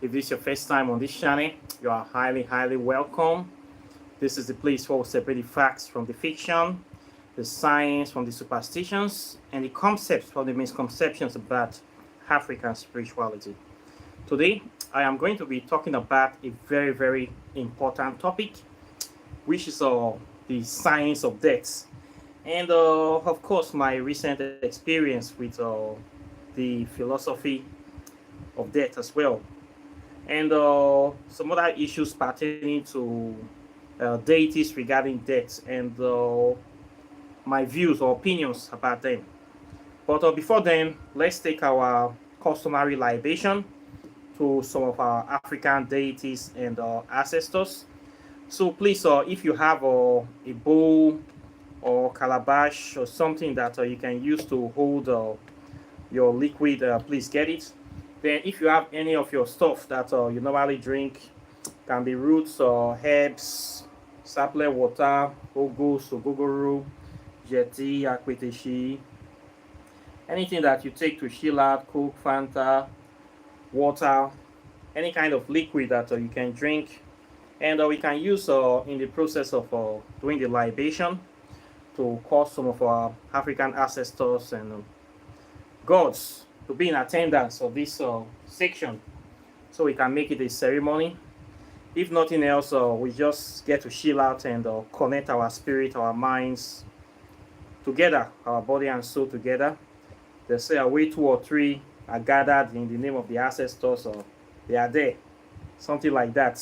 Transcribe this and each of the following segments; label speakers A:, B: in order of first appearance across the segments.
A: If this is your first time on this channel, you are highly welcome. This is the place where we separate the facts from the fiction, the science from the superstitions, and the concepts from the misconceptions about African spirituality. Today, I am going to be talking about a very important topic, which is the science of death. And of course, my recent experience with the philosophy of death as well. And some other issues pertaining to deities regarding death and my views or opinions about them. But before then, let's take our customary libation to some of our African deities and ancestors. So please, if you have a bowl or calabash or something that you can use to hold your liquid, please get it. Then if you have any of your stuff that you normally drink, can be roots or herbs, sapling water, ogo, sogogoro, jetty, akweteshi, anything that you take to chill out, Coke, Fanta, water, any kind of liquid that you can drink. And we can use in the process of doing the libation to cause some of our African ancestors and gods to be in attendance of this section, so we can make it a ceremony. If nothing else, we just get to chill out and connect our spirit, our minds together, our body and soul together. They say away 2 or 3 are gathered in the name of the ancestors, or they are there, something like that.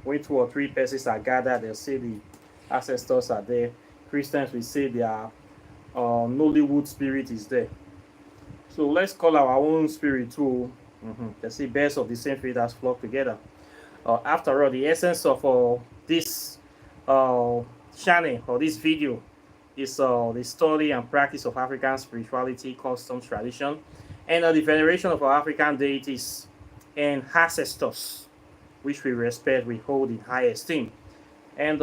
A: When 2 or 3 persons are gathered, they'll say the ancestors are there. Christians will say their Nollywood spirit is there. So let's call our own spirit too. They say birds of the same feathers flock together. After all, the essence of this channel or this video is the study and practice of African spirituality, customs, tradition, and the veneration of our African deities and ancestors, which we respect, we hold in high esteem. And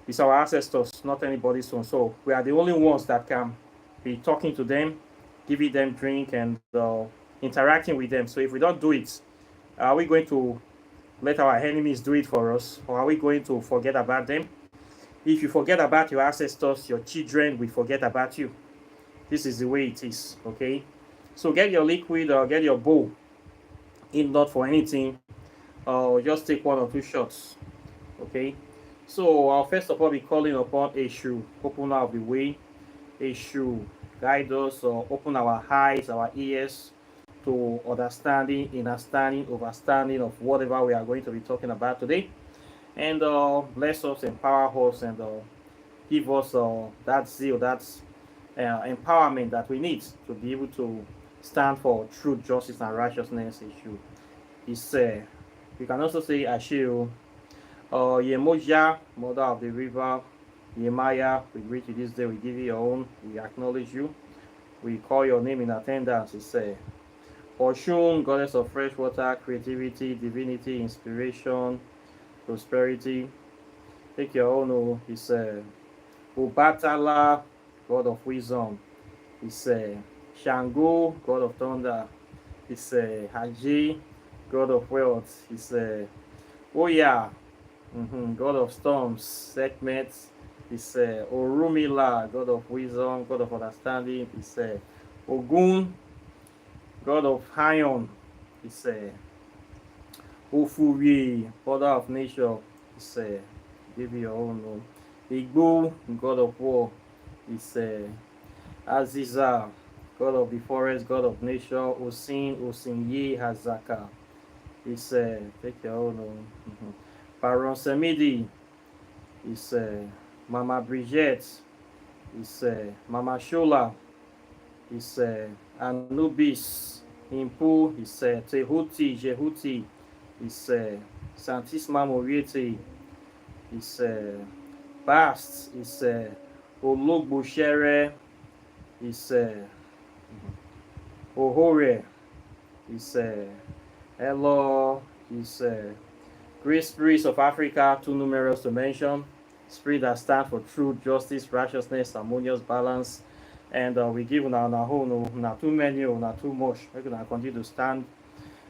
A: it's our ancestors, not anybody's own. So we are the only ones that can be talking to them, giving them drink, and interacting with them. So if we don't do it, are we going to let our enemies do it for us, or are we going to forget about them? If you forget about your ancestors, your children will forget about you. This is the way it is, okay? So get your liquid or get your bowl, in not for anything, just take 1 or 2 shots, okay? So I'll first of all be calling upon Eshu, open out the way. Eshu, guide us, or open our eyes, our ears to understanding, understanding of whatever we are going to be talking about today. And bless us, empower us, and give us that zeal, that empowerment that we need to be able to stand for truth, justice, and righteousness. You can also say Ashiru. Yemoja, mother of the river, Yemaya, we greet you this day, we give you your own, we acknowledge you, we call your name in attendance. It's Oshun, goddess of fresh water, creativity, divinity, inspiration, prosperity. Take your own. It's Ubatala, god of wisdom. It's Shango, god of thunder. It's Haji, god of wealth. It's Oya, god of storms. Sekhmet is Orumila, god of wisdom, god of understanding. Is Ogun, god of iron. Is Ofuri, father of nature. Is give you your own. Igbo, god of war. Is Aziza, god of the forest, god of nature. Osinye, Hazaka. Is take your own. Baron Semidi is Mama Bridget, is Mama Shola, is Anubis, Impu, is Tehuti, Jehuti, is Santisma Muerte, is Bast, is Ologbo, is Ohore, is Elo, is great spirits of Africa, too numerous to mention. Spirit that stand for truth, justice, righteousness, harmonious balance. And we give una own, not too many, not too much. We're going to continue to stand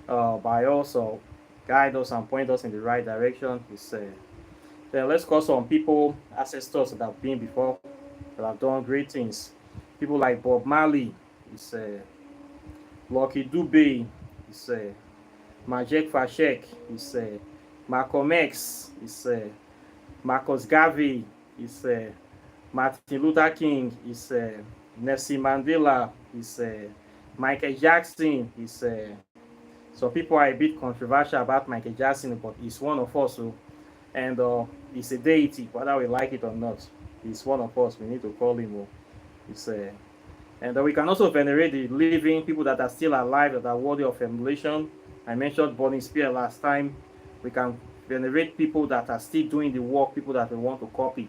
A: by us or guide us and point us in the right direction. Then let's call some people, ancestors that have been before, that have done great things. People like Bob Marley, Lucky Dube, it's Majek Fashek, Malcolm X, Marcus Garvey, Martin Luther King, Nelson Mandela, Michael Jackson, some people are a bit controversial about Michael Jackson, but he's one of us, and he's a deity, whether we like it or not. He's one of us. We need to call him. And we can also venerate the living people that are still alive, that are worthy of emulation. I mentioned Burning Spear last time. We can venerate people that are still doing the work, people that we want to copy.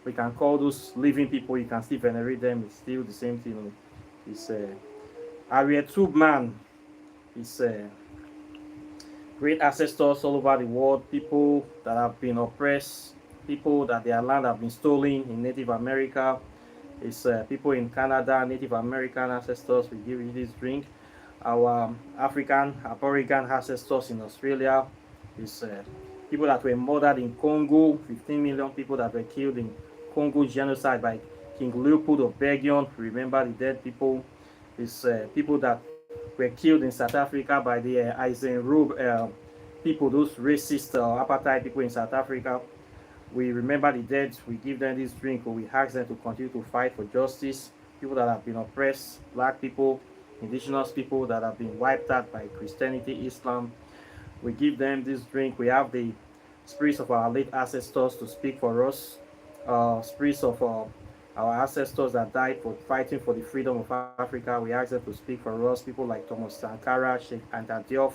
A: We can call those living people. You can still venerate them. It's still the same thing. It's Harriet Tubman. It's great ancestors all over the world, people that have been oppressed, people that their land have been stolen in Native America. It's people in Canada, Native American ancestors. We give you this drink. Our African Aboriginal ancestors in Australia. It's people that were murdered in Congo. 15 million people that were killed in Congo genocide by King Leopold of Belgium. Remember the dead people. It's people that were killed in South Africa by the Eisenhower people, those racist apartheid people in South Africa. We remember the dead. We give them this drink, or we ask them to continue to fight for justice. People that have been oppressed, black people, indigenous people that have been wiped out by Christianity, Islam. We give them this drink. We have the spirits of our late ancestors to speak for us. Spirits of our ancestors that died for fighting for the freedom of Africa. We ask them to speak for us. People like Thomas Sankara, Sheikh Anta Diop,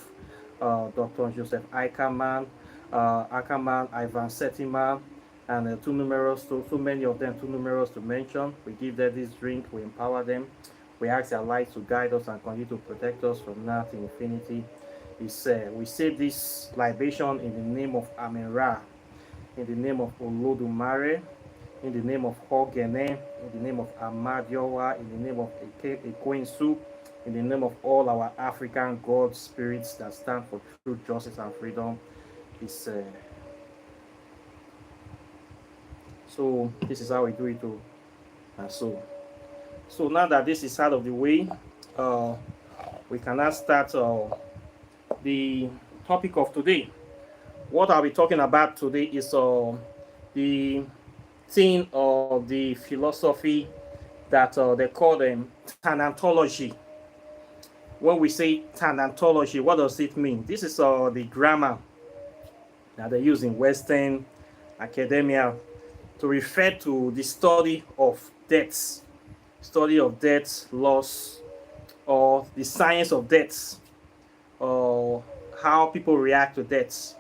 A: Dr. Joseph Ackerman, Ivan Septima, and too many of them, too numerous to mention. We give them this drink. We empower them. We ask their light to guide us and continue to protect us from now to infinity. We say this libation in the name of Amen-Ra, in the name of Olodumare, in the name of Hogene, in the name of Amadiowa, in the name of Ekwensu, in the name of all our African God spirits that stand for truth, justice, and freedom. So this is how we do it too. So now that this is out of the way, we can now start the topic of today. What I'll be talking about today is the thing of the philosophy that they call them Thanatology. When we say Thanatology, what does it mean? This is the grammar that they use in Western academia to refer to the study of death, loss, or the science of death, or how people react to death,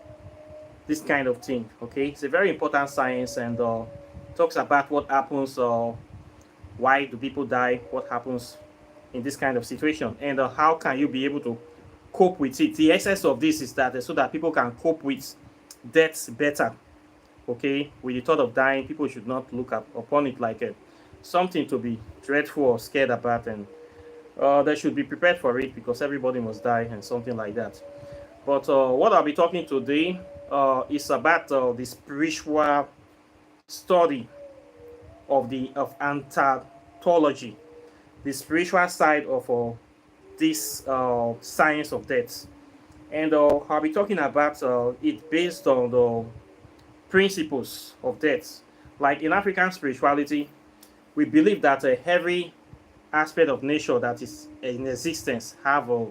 A: this kind of thing. Okay, it's a very important science, and talks about what happens, why do people die, what happens in this kind of situation, and how can you be able to cope with it. The essence of this is that so that people can cope with death better. Okay, with the thought of dying, people should not look upon it like something to be dreadful or scared about, and they should be prepared for it, because everybody must die and something like that. But what I'll be talking today is about the spiritual study of Thanatology, the spiritual side of this science of death. And I'll be talking about it based on the principles of death. Like in African spirituality, we believe that every aspect of nature that is in existence have a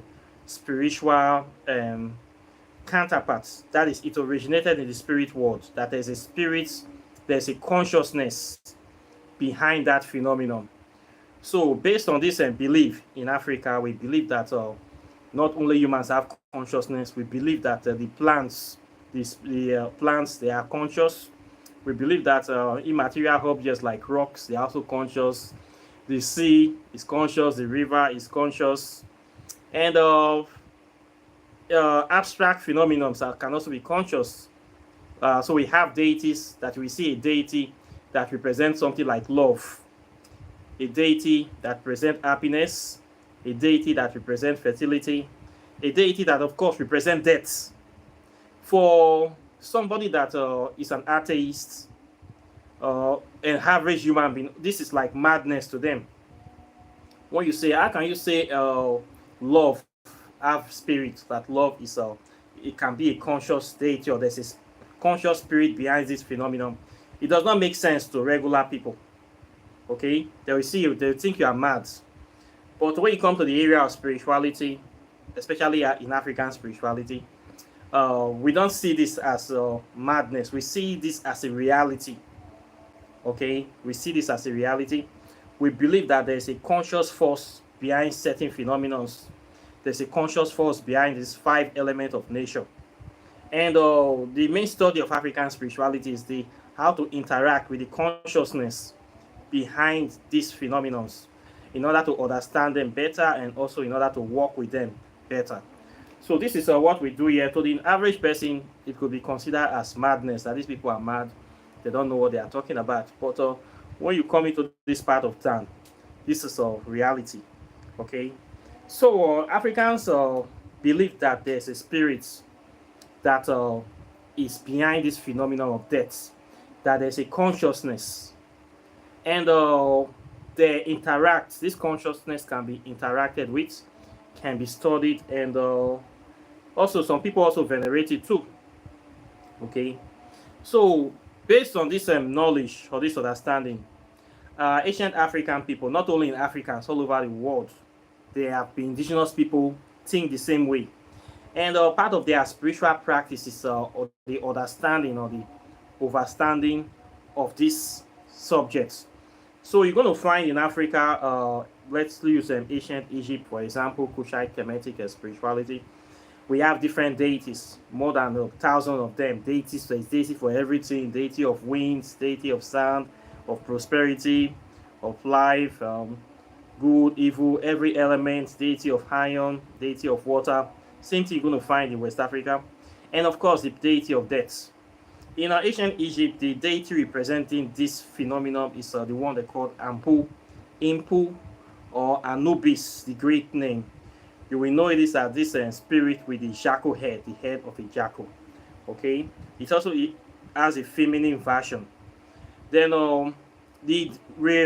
A: spiritual counterpart. That is, it originated in the spirit world. That there's a spirit, there's a consciousness behind that phenomenon. So based on this belief in Africa, we believe that not only humans have consciousness, we believe that the plants, they are conscious. We believe that immaterial objects like rocks, they are also conscious. The sea is conscious, the river is conscious, and abstract phenomena can also be conscious. So we have deities, that we see a deity that represents something like love, a deity that represents happiness, a deity that represents fertility, a deity that, of course, represents death. For somebody that is an atheist, an average human being, this is like madness to them. When you say, how can you say love have spirit? That love is it can be a conscious deity, or there's a conscious spirit behind this phenomenon. It does not make sense to regular people. Okay, they will see you, they will think you are mad. But when you come to the area of spirituality, especially in African spirituality, we don't see this as madness. We see this as a reality. Okay, we see this as a reality. We believe that there's a conscious force behind certain phenomena. There's a conscious force behind these 5 elements of nature. And the main study of African spirituality is the how to interact with the consciousness behind these phenomena in order to understand them better, and also in order to work with them better. So this is what we do here. To the average person, it could be considered as madness, that these people are mad. They don't know what they are talking about. But when you come into this part of town, this is reality. Okay? So Africans believe that there's a spirit that is behind this phenomenon of death, that there's a consciousness, and they interact. This consciousness can be interacted with, can be studied, and also some people also venerate it too. Okay, so based on this knowledge or this understanding, ancient African people, not only in Africa, all over the world, they have been indigenous people think the same way. And part of their spiritual practice is the understanding or the overstanding of these subjects. So you're going to find in Africa, let's use ancient Egypt, for example, Kushite Kemetic spirituality. We have different deities, more than 1,000 of them. Deities, there's deity for everything: deity of winds, deity of sound, of prosperity, of life, good, evil, every element, deity of iron, deity of water. Same thing you're going to find in West Africa. And of course, the deity of death. In ancient Egypt, the deity representing this phenomenon is the one they called Impu, or Anubis, the Greek name. You will know it is as this spirit with the jackal head, the head of a jackal. Okay, it also has a feminine version. Then the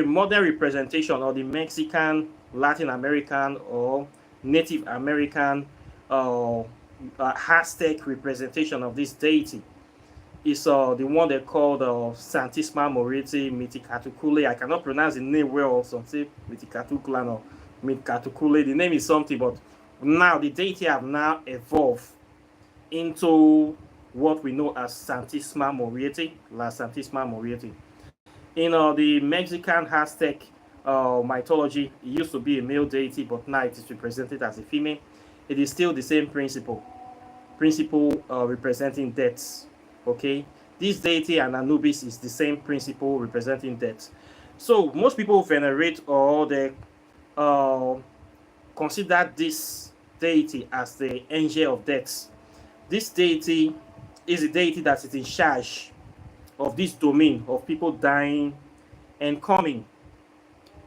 A: modern representation, or the Mexican, Latin American, or Native American, Aztec representation of this deity is the one they called Santisma, Muerte, Miticatucule. I cannot pronounce the name well, so say Miticatuculan or Miticatucule. The name is something, but now the deity have now evolved into what we know as Santisma Muerte, La Santisma Muerte. In the Mexican Aztec mythology, it used to be a male deity, but now it is represented as a female. It is still the same principle representing death. Okay, this deity and Anubis is the same principle representing death. So most people venerate, or they consider this deity as the angel of death. This deity is a deity that is in charge of this domain of people dying and coming,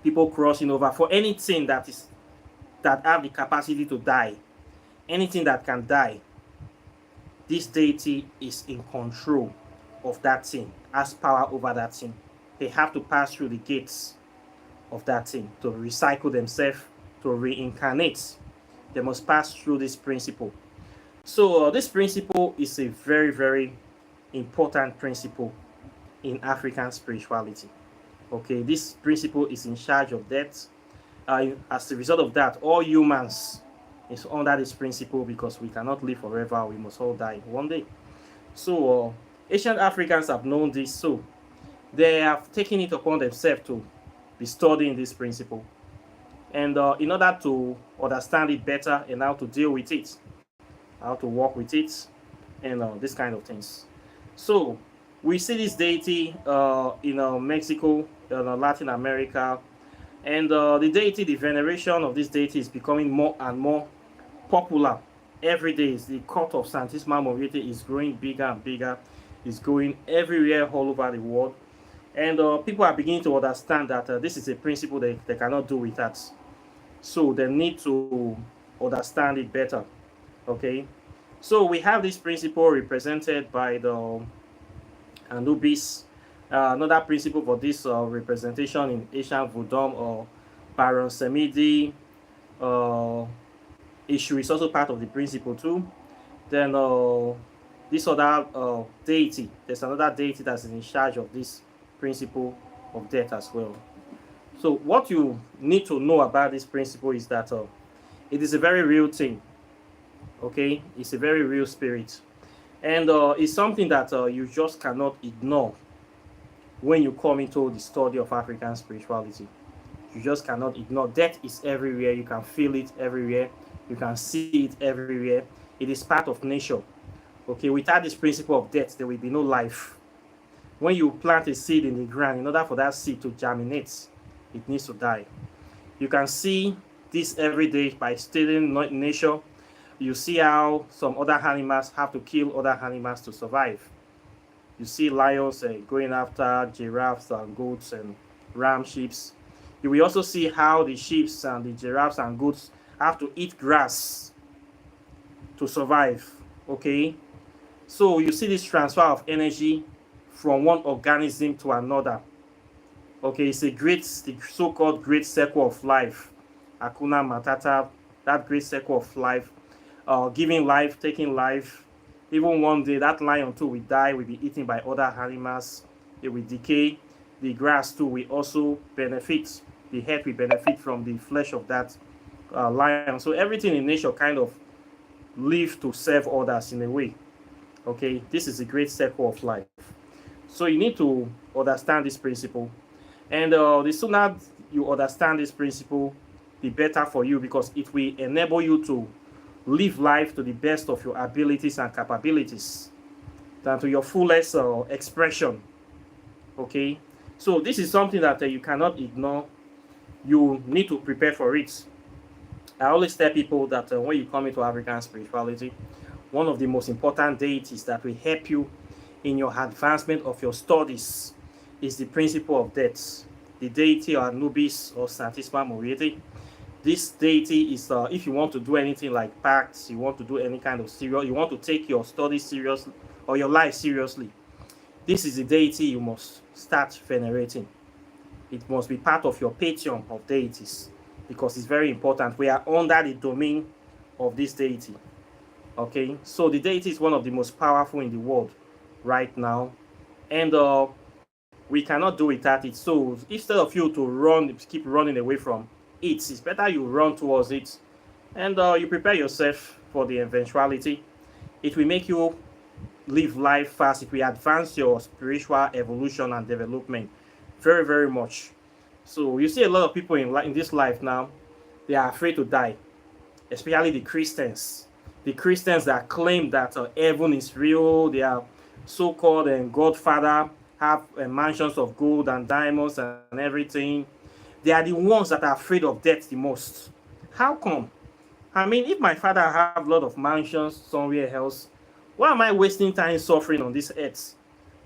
A: people crossing over, for anything that have the capacity to die, anything that can die. This deity is in control of that thing, has power over that thing. They have to pass through the gates of that thing to recycle themselves, to reincarnate. They must pass through this principle. So this principle is a very, very important principle in African spirituality. Okay, this principle is in charge of death. As a result of that, all humans is under this principle, because we cannot live forever. We must all die one day. So ancient Africans have known this, so they have taken it upon themselves to be studying this principle, and in order to understand it better and how to deal with it, how to work with it, and this kind of things. So we see this deity in Mexico, Latin America, and the deity, the veneration of this deity is becoming more and more popular every day. The cult of Santisma Muerte is growing bigger and bigger. It's going everywhere all over the world, and people are beginning to understand that this is a principle they cannot do without. So they need to understand it better. Okay, so we have this principle represented by the Anubis. Another principle for this representation in Asian Voodoo or Baron Semidi issue is also part of the principle too. Then this other deity, there's another deity that's in charge of this principle of death as well. So what you need to know about this principle is that it is a very real thing. Okay, it's a very real spirit, and it's something that you just cannot ignore when you come into the study of African spirituality. You just cannot ignore. Death is everywhere. You can feel it everywhere. You can see it everywhere. It is part of nature. Okay, without this principle of death, there will be no life. When you plant a seed in the ground, in order for that seed to germinate, it needs to die. You can see this every day by studying nature. You see how some other animals have to kill other animals to survive. You see lions going after giraffes and goats and ram sheep. You will also see how the sheep and the giraffes and goats have to eat grass to survive. Okay, so you see this transfer of energy from one organism to another. Okay, it's the so-called great circle of life. Hakuna Matata, that great circle of life, giving life, taking life. Even one day, that lion too will die, will be eaten by other animals. It will decay. The grass too will also benefit. The head will benefit from the flesh of that lion. So everything in nature kind of live to serve others in a way. Okay, this is a great circle of life. So you need to understand this principle, and the sooner you understand this principle, the better for you, because it will enable you to live life to the best of your abilities and capabilities, than to your fullest expression. Okay, so this is something that you cannot ignore. You need to prepare for it. I always tell people that when you come into African spirituality, one of the most important deities that will help you in your advancement of your studies is the principle of death. The deity of Anubis or Santisma Muerte. This deity is, if you want to do anything like pacts, you want to do any kind of serious, you want to take your studies seriously or your life seriously, this is the deity you must start venerating. It must be part of your pantheon of deities, because it's very important. We are under the domain of this deity. Okay, so the deity is one of the most powerful in the world right now, and we cannot do without it. So instead of you to run, keep running away from it, it's better you run towards it, and you prepare yourself for the eventuality. It will make you live life fast. It will advance your spiritual evolution and development very, very much. So you see a lot of people in this life now, they are afraid to die, especially the Christians. The Christians that claim that heaven is real, they are so-called Godfather, have mansions of gold and diamonds and everything. They are the ones that are afraid of death the most. How come? I mean, if my father have a lot of mansions somewhere else, why am I wasting time suffering on this earth?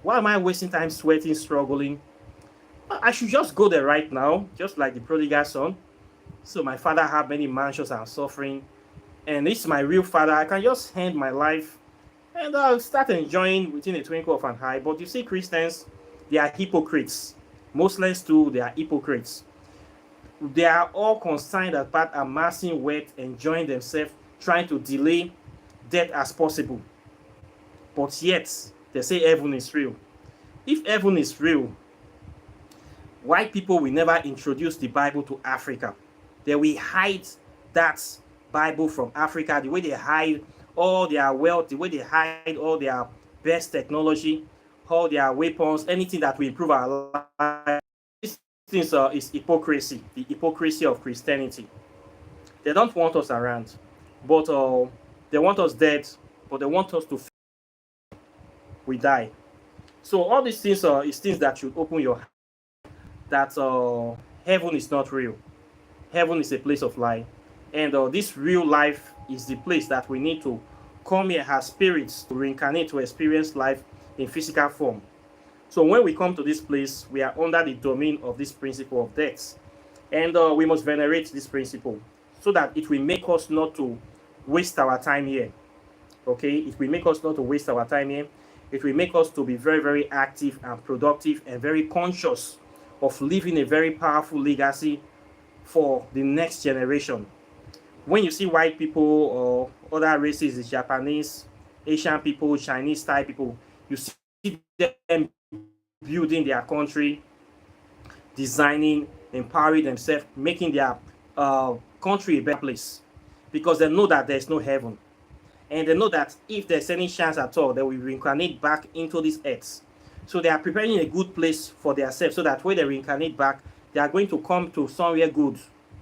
A: Why am I wasting time sweating, struggling? I should just go there right now, just like the prodigal son. So my father have many mansions and suffering, and this is my real father. I can just end my life and I'll start enjoying within a twinkle of an eye. But you see, Christians, they are hypocrites. Muslims too, they are hypocrites. They are all concerned about amassing wealth, enjoying themselves, trying to delay death as possible. But yet, they say heaven is real. If heaven is real, white people will never introduce the Bible to Africa. They will hide that Bible from Africa, the way they hide all their wealth, the way they hide all their best technology, all their weapons, anything that will improve our life. This thing is hypocrisy, the hypocrisy of Christianity. They don't want us around, but they want us dead, but they want us to we die. So all these things is things that should open your heart, that heaven is not real. Heaven is a place of life, and this real life is the place that we need to come here as spirits to reincarnate to experience life in physical form. So when we come to this place, we are under the domain of this principle of death, and we must venerate this principle so that it will make us not to waste our time here. Okay, it will make us not to waste our time here. It will make us to be very, very active and productive and very conscious of leaving a very powerful legacy for the next generation. When you see white people or other races, the Japanese, Asian people, Chinese type people, you see them building their country, designing, empowering themselves, making their country a better place, because they know that there's no heaven. And they know that if there's any chance at all, they will reincarnate back into this earth. So they are preparing a good place for themselves, so that when they reincarnate back, they are going to come to somewhere good,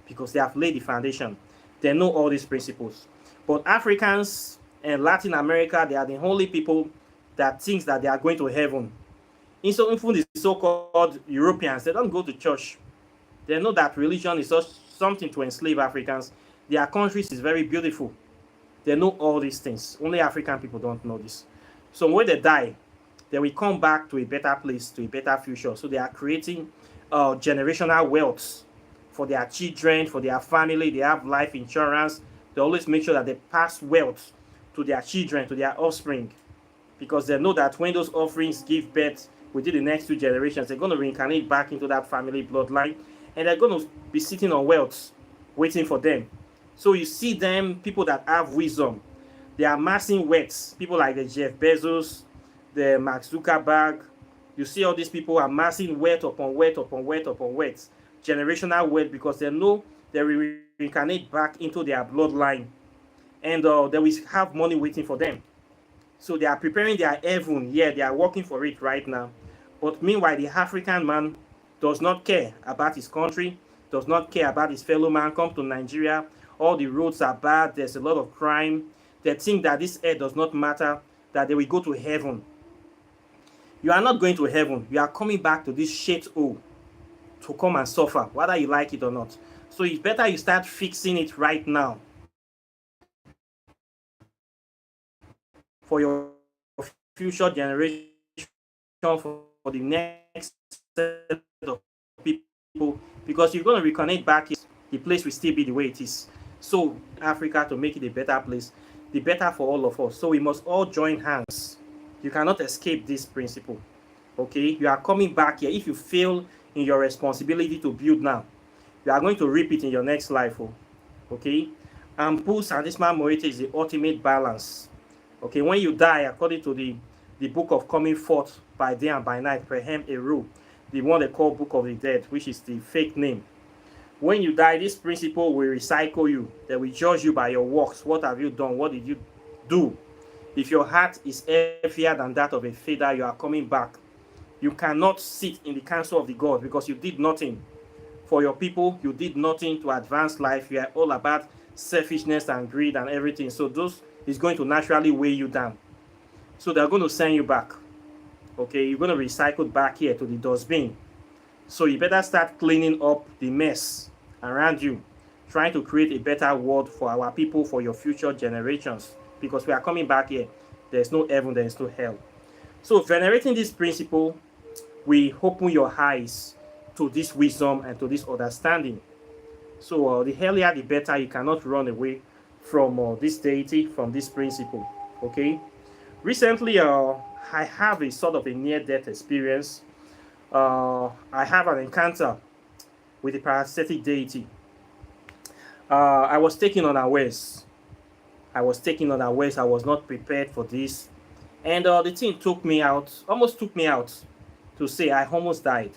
A: because they have laid the foundation. They know all these principles. But Africans and Latin America, they are the only people that thinks that they are going to heaven. And so even the so-called Europeans, they don't go to church. They know that religion is just something to enslave Africans. Their countries is very beautiful. They know all these things. Only African people don't know this. So when they die, they will come back to a better place, to a better future. So they are creating generational wealth for their children, for their family. They have life insurance. They always make sure that they pass wealth to their children, to their offspring, because they know that when those offerings give birth within the next 2 generations, they're going to reincarnate back into that family bloodline, and they're going to be sitting on wealth waiting for them. So you see them, people that have wisdom, they are amassing wealth. People like the Jeff Bezos, the Mark Zuckerberg. You see all these people amassing wealth upon wealth upon wealth upon wealth, generational wealth, because they know they will reincarnate back into their bloodline, and they will have money waiting for them. So they are preparing their heaven. Yeah, they are working for it right now. But meanwhile, the African man does not care about his country, does not care about his fellow man. Come to Nigeria, all the roads are bad, there's a lot of crime. They think that this earth does not matter, that they will go to heaven. You are not going to heaven. You are coming back to this shit hole to come and suffer, whether you like it or not. So it's better you start fixing it right now for your future generation, for the next set of people, because you're going to reconnect back, the place will still be the way it is. So Africa, to make it a better place, the better for all of us. So we must all join hands. You cannot escape this principle. Okay, you are coming back here. If you fail in your responsibility to build now, you are going to reap it in your next life. Okay, and Santisma Muerte is the ultimate balance. Okay, when you die, according to the book of coming forth by day and by night, Prehem Eru, the one they call Book of the Dead, which is the fake name. When you die, this principle will recycle you. They will judge you by your works. What have you done? What did you do? If your heart is heavier than that of a feather, you are coming back. You cannot sit in the council of the gods, because you did nothing for your people. You did nothing to advance life. You are all about selfishness and greed and everything. So those is going to naturally weigh you down. So they're going to send you back. Okay, you're going to recycle back here to the dustbin. So you better start cleaning up the mess around you, trying to create a better world for our people, for your future generations, because we are coming back here. There's no heaven, there's no hell. So venerating this principle, we open your eyes to this wisdom and to this understanding. So the earlier the better. You cannot run away from this deity, from this principle. Okay, recently I have a sort of a near-death experience. I have an encounter with a parasitic deity. I was taken unawares. I was not prepared for this, and the thing took me out, almost took me out, to say I almost died.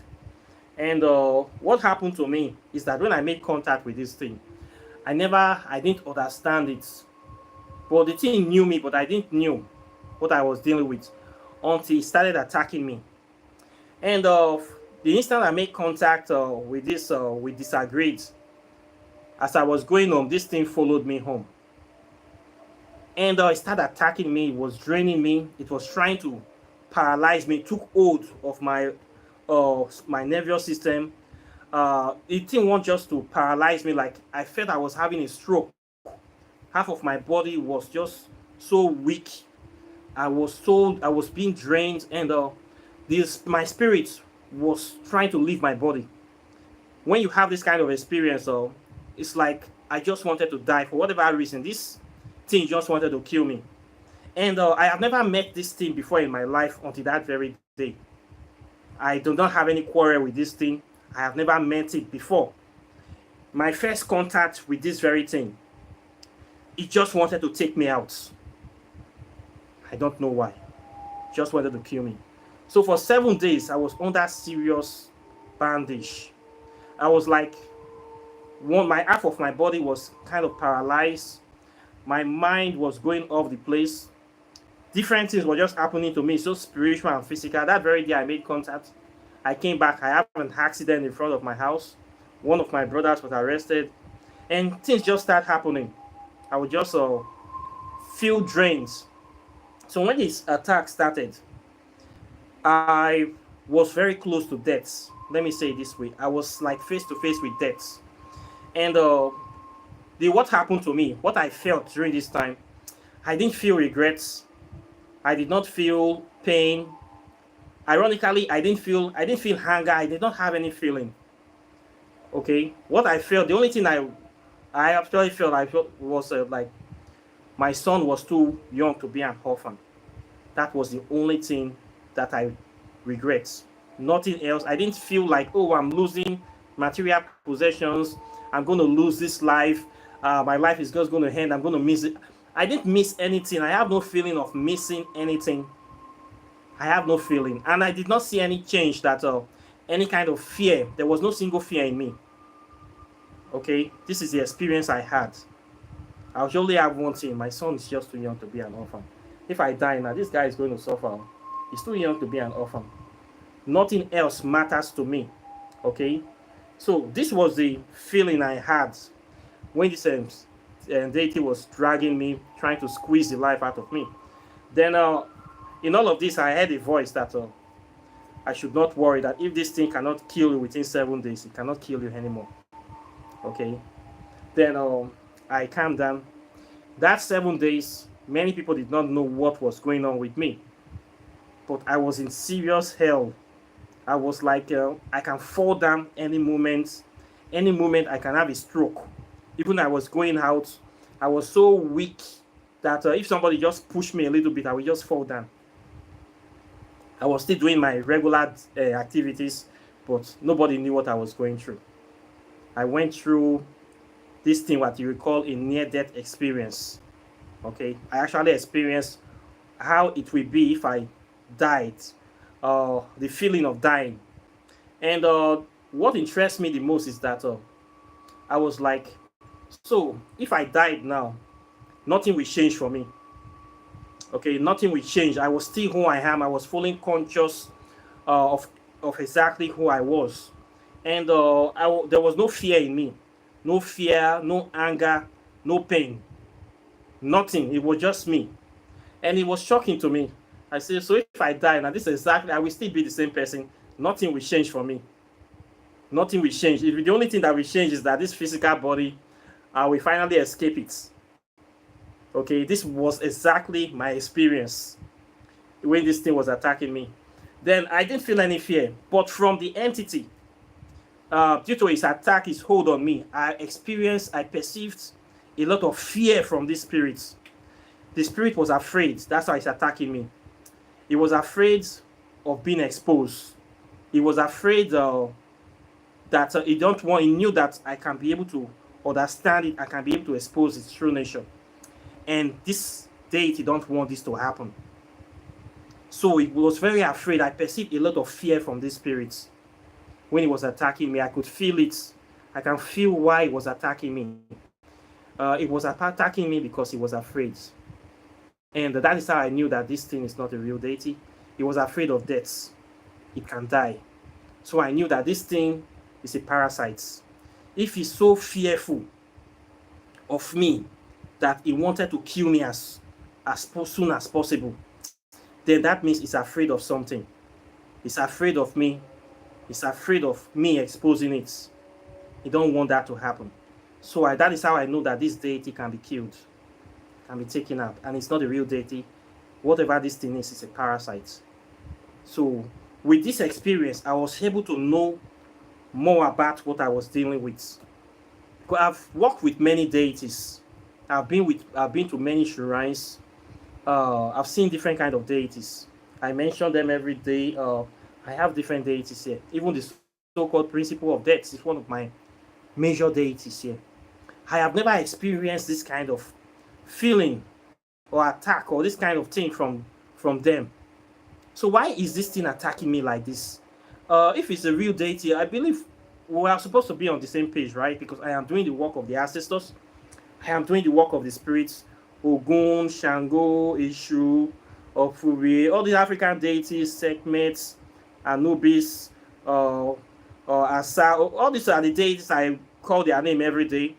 A: And what happened to me is that when I made contact with this thing, I didn't understand it. But the thing knew me, but I didn't know what I was dealing with until it started attacking me. And the instant I made contact with this, we disagreed. As I was going home, this thing followed me home. And it started attacking me. It was draining me. It was trying to paralyze me. It took hold of my nervous system. It didn't want just to paralyze me. Like, I felt I was having a stroke. Half of my body was just so weak. I was being drained, and my spirit was trying to leave my body. When you have this kind of experience, it's like I just wanted to die for whatever reason. This thing just wanted to kill me. And I have never met this thing before in my life until that very day. I do not have any quarrel with this thing. I have never met it before. My first contact with this very thing, it just wanted to take me out. I don't know why. Just wanted to kill me. So for 7 days, I was under serious bandage. I was like, my half of my body was kind of paralyzed. My mind was going off the place. Different things were just happening to me, so spiritual and physical. That very day I made contact. I came back. I had an accident in front of my house. One of my brothers was arrested. And things just start happening. I would just feel drains. So when this attack started, I was very close to death. Let me say it this way. I was like face to face with death. And what happened to me, what I felt during this time, I didn't feel regrets. I did not feel pain. Ironically, I didn't feel anger. I did not have any feeling. Okay, what I felt, the only thing I actually felt was like my son was too young to be an orphan. That was the only thing that I regret. Nothing else. I didn't feel like, oh, I'm losing material possessions. I'm going to lose this life. My life is just going to end. I'm going to miss it. I didn't miss anything. I have no feeling of missing anything. I have no feeling. And I did not see any change that any kind of fear. There was no single fear in me. Okay, this is the experience I had. I only have one thing. My son is just too young to be an orphan. If I die now, this guy is going to suffer. He's too young to be an orphan. Nothing else matters to me. Okay, so this was the feeling I had when this deity was dragging me, trying to squeeze the life out of me. Then in all of this, I heard a voice that I should not worry, that if this thing cannot kill you within 7 days, it cannot kill you anymore. Okay, then I calmed down. That 7 days, many people did not know what was going on with me, but I was in serious hell. I was like, I can fall down any moment. Any moment I can have a stroke. Even I was going out, I was so weak that if somebody just pushed me a little bit, I would just fall down. I was still doing my regular activities, but nobody knew what I was going through. I went through this thing, what you would call a near-death experience. Okay, I actually experienced how it will be if I died, the feeling of dying. And what interests me the most is that I was like, so if I died now, nothing will change for me. Okay, nothing will change. I was still who I am. I was fully conscious of exactly who I was. And there was no fear in me. No fear, no anger, no pain. Nothing. It was just me. And it was shocking to me. I said, so if I die now, this is exactly, I will still be the same person. Nothing will change for me. Nothing will change. The only thing that will change is that this physical body will finally escape it. Okay, this was exactly my experience when this thing was attacking me. Then I didn't feel any fear, but from the entity, due to its attack, its hold on me, I perceived a lot of fear from this spirit. The spirit was afraid. That's why it's attacking me. It was afraid of being exposed. It was afraid that he knew that I can be able to understand it. I can be able to expose its true nature. And this deity don't want this to happen. So it was very afraid. I perceived a lot of fear from this spirit. When it was attacking me, I could feel it. I can feel why it was attacking me. It was attacking me because it was afraid. And that is how I knew that this thing is not a real deity. It was afraid of death. It can die. So I knew that this thing is a parasite. If he's so fearful of me that he wanted to kill me as soon as possible, then that means he's afraid of something. He's afraid of me. He's afraid of me exposing it. He don't want that to happen. So that is how I know that this deity can be killed, can be taken out. And it's not a real deity. Whatever this thing is a parasite. So with this experience, I was able to know more about what I was dealing with. I've worked with many deities. I've been to many shrines. I've seen different kind of deities. I mention them every day. I have different deities here. Even the so-called principle of death is one of my major deities here. I have never experienced this kind of feeling or attack or this kind of thing from them. So why is this thing attacking me like this? If it's a real deity, I believe we are supposed to be on the same page, right? Because I am doing the work of the ancestors. I am doing the work of the spirits, Ogun, Shango, Ishu, Ofuri, all the African deities, Sekhmet, Anubis, Asa. All these are the deities I call their name every day,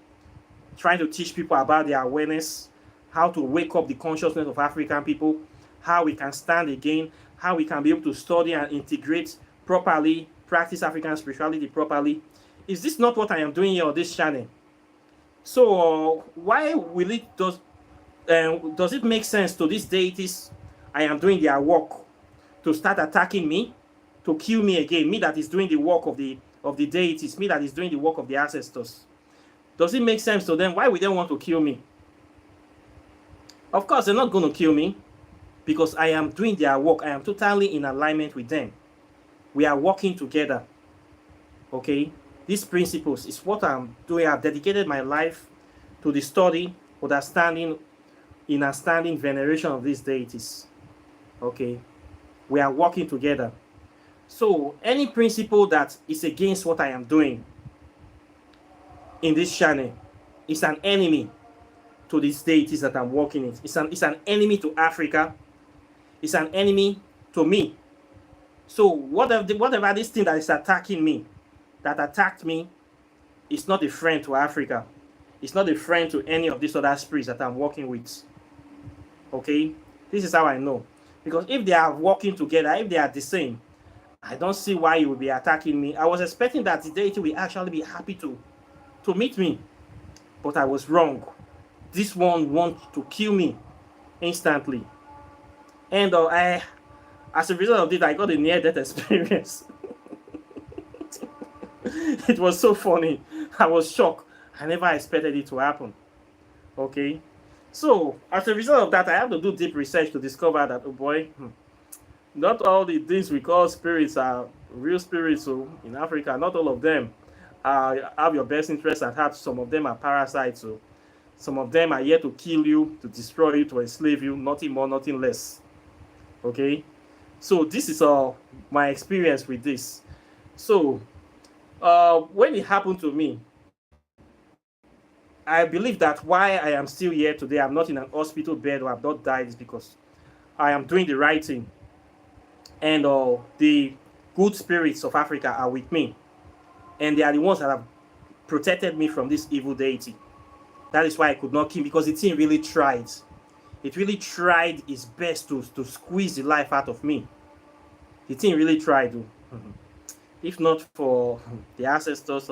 A: trying to teach people about their awareness, how to wake up the consciousness of African people, how we can stand again, how we can be able to study and integrate properly, practice African spirituality properly. Is this not what I am doing here on this channel? So why will it does it make sense to these deities I am doing their work to start attacking me, to kill me again? Me that is doing the work of the deities, me that is doing the work of the ancestors. Does it make sense to them? Why would they want to kill me? Of course, they're not going to kill me because I am doing their work. I am totally in alignment with them. We are working together. Okay? These principles is what I'm doing. I've dedicated my life to the study, understanding, veneration of these deities. Okay? We are working together. So, any principle that is against what I am doing in this channel is an enemy to these deities that I'm working in. It's an enemy to Africa. It's an enemy to me. So whatever this thing that is attacking me, that attacked me, is not a friend to Africa. It's not a friend to any of these other spirits that I'm working with. Okay? This is how I know. Because if they are working together, if they are the same, I don't see why you would be attacking me. I was expecting that the deity will actually be happy to meet me. But I was wrong. This one wants to kill me instantly. And as a result of this, I got a near-death experience. It was so funny. I was shocked. I never expected it to happen. Okay? So, as a result of that, I have to do deep research to discover that, oh boy, not all the things we call spirits are real spirits. So, in Africa, not all of them have your best interest at heart. Some of them are parasites. So, some of them are here to kill you, to destroy you, to enslave you, nothing more, nothing less. Okay? So this is my experience with this. So when it happened to me, I believe that why I am still here today, I'm not in an hospital bed or I've not died, is because I am doing the right thing. And the good spirits of Africa are with me. And they are the ones that have protected me from this evil deity. That is why I could not kill, because the thing really tried. It really tried its best to squeeze the life out of me. The thing really tried. If not for the ancestors,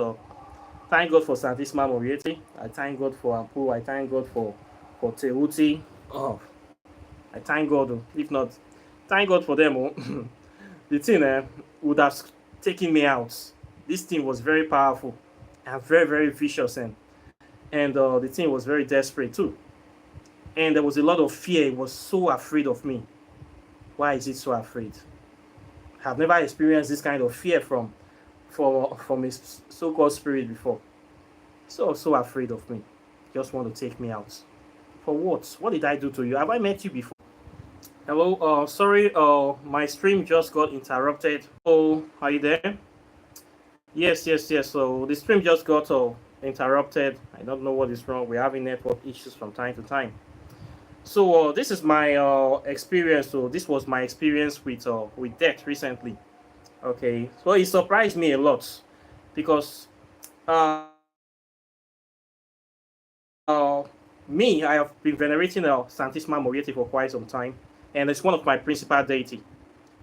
A: thank God for Santisma Muerte. I thank God for Ampu. I thank God for Teuti. Oh, I thank God. If not, thank God for them. The thing would have taken me out. This thing was very powerful and very, very vicious, and the thing was very desperate too. And there was a lot of fear. It was so afraid of me. Why is it so afraid? I've never experienced this kind of fear from a so-called spirit before. So afraid of me. Just want to take me out. For what? What did I do to you? Have I met you before? Hello, sorry, my stream just got interrupted. Oh, are you there? Yes. So the stream just got interrupted. I don't know what is wrong. We're having network issues from time to time. So this is my experience. So this was my experience with death recently. Okay, so it surprised me a lot because me, I have been venerating Santisma Muerte for quite some time, and it's one of my principal deity.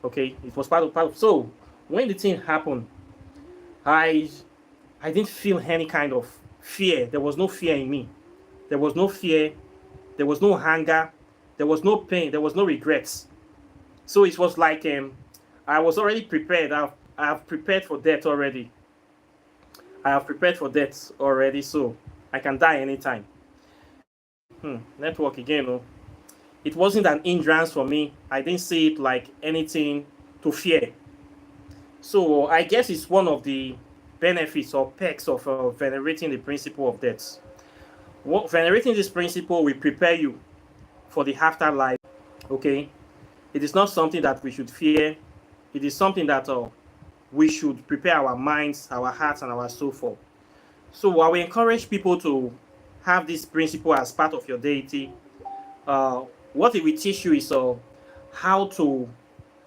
A: Okay, it was part of. So when the thing happened, I didn't feel any kind of fear. There was no fear in me. There was no fear. There was no anger. There was no pain. There was no regrets. So it was like I was already prepared. I have prepared for death already. I have prepared for death already, so I can die anytime. Network again. Oh. it wasn't an hindrance for me. I didn't see it like anything to fear. So I guess it's one of the benefits or perks of venerating the principle of death. Venerating this principle will prepare you for the afterlife. Okay, it is not something that we should fear. It is something that we should prepare our minds, our hearts, and our soul for. So I will encourage people to have this principle as part of your deity. Uh, what it will teach you is how to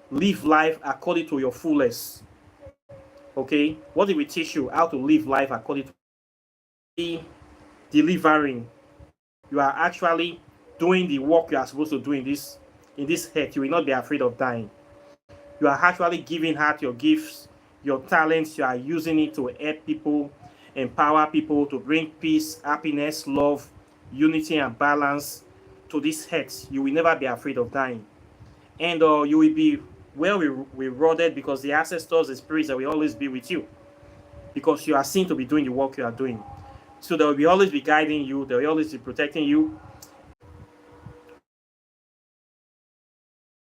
A: live life according to your fullest. Okay, what it will teach you how to live life according to delivering. You are actually doing the work you are supposed to do in this earth. You will not be afraid of dying. You are actually giving out your gifts, your talents. You are using it to help people, empower people, to bring peace, happiness, love, unity, and balance to this earth. You will never be afraid of dying. And you will be well rewarded, because the ancestors, the spirits, that will always be with you, because you are seen to be doing the work you are doing. So they will always be guiding you, they will always be protecting you.